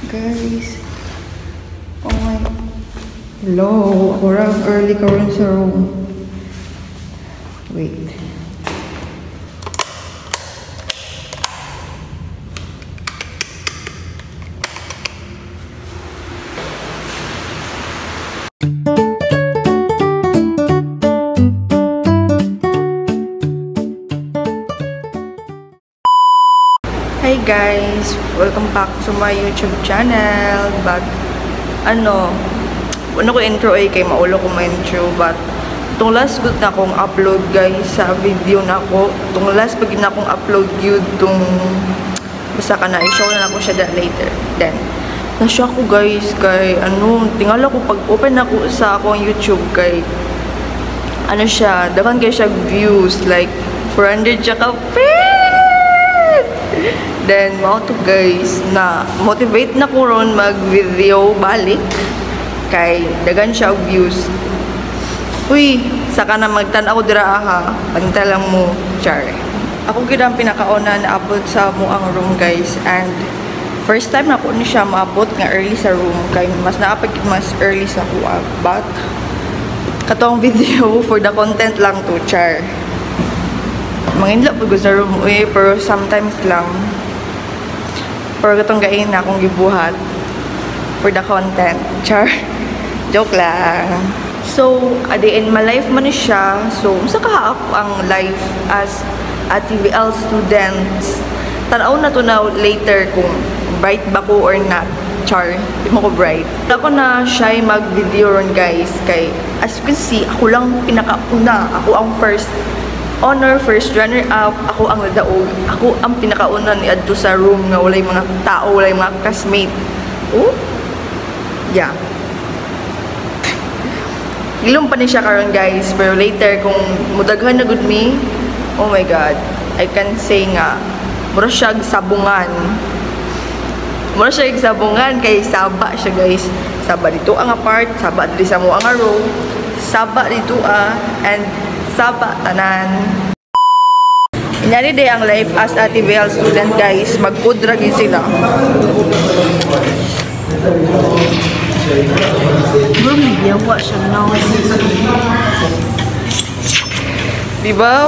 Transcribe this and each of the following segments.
Guys. Oh my. Hello. Orang early karon sa room. Wait. Hi guys, welcome back to my YouTube channel. But ano ko intro kay maulo ko ma-intro, but itong last good na akong upload guys sa video na ako. Itong last pag na akong upload yun itong basta ka na i-show na ako siya later. Then na-shock ko guys kay tingala ko pag open ako sa akong YouTube kay siya, dapat kayo siya views like 400 siya ka. Then, mga to guys, na motivate na ko ron mag-video balik kay dagan siya og views. Uy, saka na magtanaw dira ha. Panta lang mo, char. Ako gid ang pinakauna na upload sa mo ang room guys, and first time na po ni siya maabot nga early sa room kay mas naapag mas early sa kuha. But katong video for the content lang to, char. Mangindla po sa room pero sometimes lang. Pero katong gain na akong gibuhat for the content. Char. Joke lang. So, in my life man siya. So, sa kahaak ang life as a TVL student. Tanaw na to na later kung bright ba ko or not. Char. Di mo ko bright. Ako na siya mag-video ron guys. Kay, as you can see, ako lang pinakauna. Ako ang first honor, first runner-up, ako ang nadaog. Ako ang pinakauna ni adto sa room nga walay mga tao, walay mga classmate. Oh? Yeah. Ilong pa ni siya karon guys, pero later kung mudaghan na good me, oh my god, I can say nga, mura siya sabungan. Mura siya sabungan kay saba siya guys. Saba dito ang apart, saba dito sa mo ang row, saba dito and saba tanan. Inyari day ang life as a TVL student guys, magkudra gid sila. Bro, yawa siya now. Diba?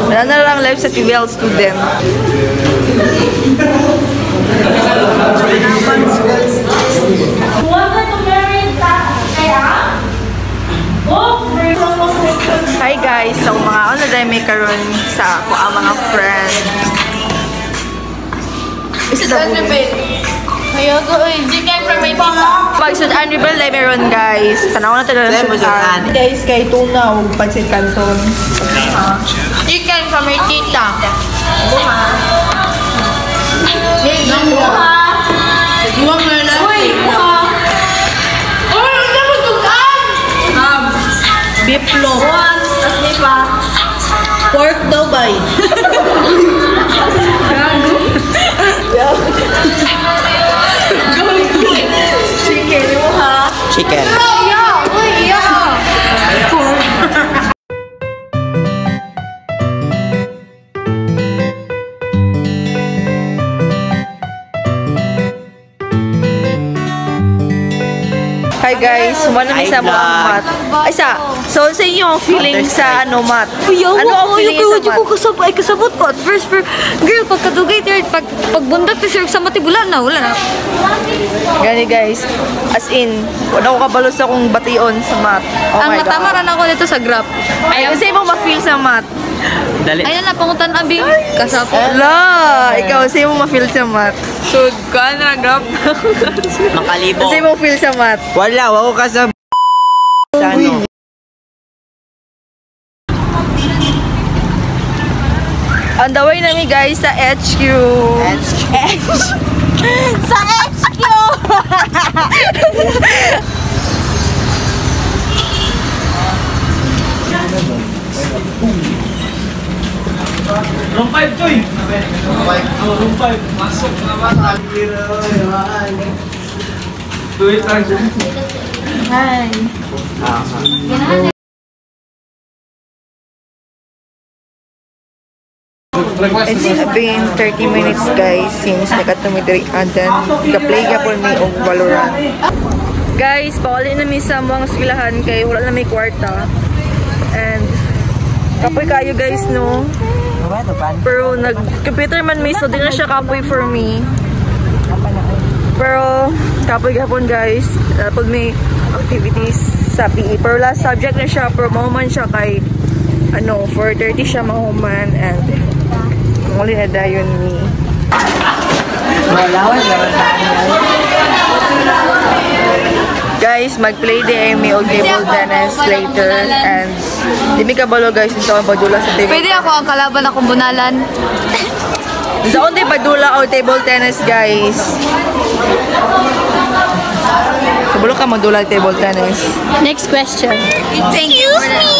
Wala na lang life sa TVL student. Hi guys, so mga dahil may karon sa ako ang mga friend. Is it a movie? Ayago, chicken from my tita. Pag sudan rebel dahil meron guys. Tanaw na talaga sudan. Guys, kay tuna o pansit canton. Chicken from my tita. Buha. Buha. Buha mo na lang. Uy, buha. Uy, hindi mo tugan. Beef loaf. Pork daw ba? Chicken mo ha? Chicken. Hi guys, sumano mi sa mga mat. Ay so sa inyo ang feeling sa mat? Ano ang feeling sa mat? Kasabot ko at first girl, pagkadugay pagbundak ti sir sa mati wala na. Gani guys, as in, wala ko kabalo sa akong bation sa mat. Oh ang matamaran ako dito sa graph. Ay, kasi mo ma-feel sa mat. Dali. Ayun na, pangutan abing kasapot. La! Ikaw, kasi mo ma-feel sa mat. So, ka na, grab. Makalibo. Kasi mo feel sa mat. Wala, wako ka sa... Sa ano? On the way namin guys sa HQ. Sa HQ! Room 5 to eh. Room 5. Masok naman. Tuwit lang siya. Hi. It's been 30 minutes guys since nakatumidiri and then ka-play ka po may og Valorant. Guys, pauli na mi sa mga eskwelahan kay wala na may kwarta. And kapoy kayo guys no. Pero nag-computer man may so di na siya kapoy for me. Pero kapoy gapon guys. Dapat may activities sa PE. Pero last subject na siya, pero mahuman siya kay ano, 4:30 siya mahuman and muli na dayon ni guys, mag-play day mi og table tennis later and di mi kabalo guys nito ang padula sa table. Pwede ako ang kalaban akong bunalan. Sa unti padula o table tennis guys. Kabalo ka magdula table tennis. Next question. Excuse me.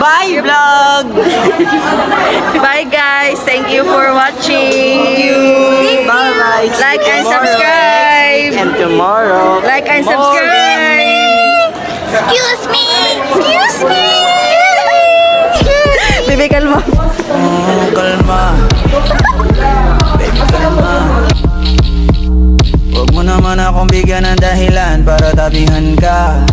Bye vlog. Bye guys. Thank you for watching. Bye. Like and subscribe. And tomorrow. Like and subscribe. Excuse me. Excuse me. Baby, kalma. Kalma. Baby, kalma. Huwag mo naman akong bigyan ng dahilan para tabihan ka.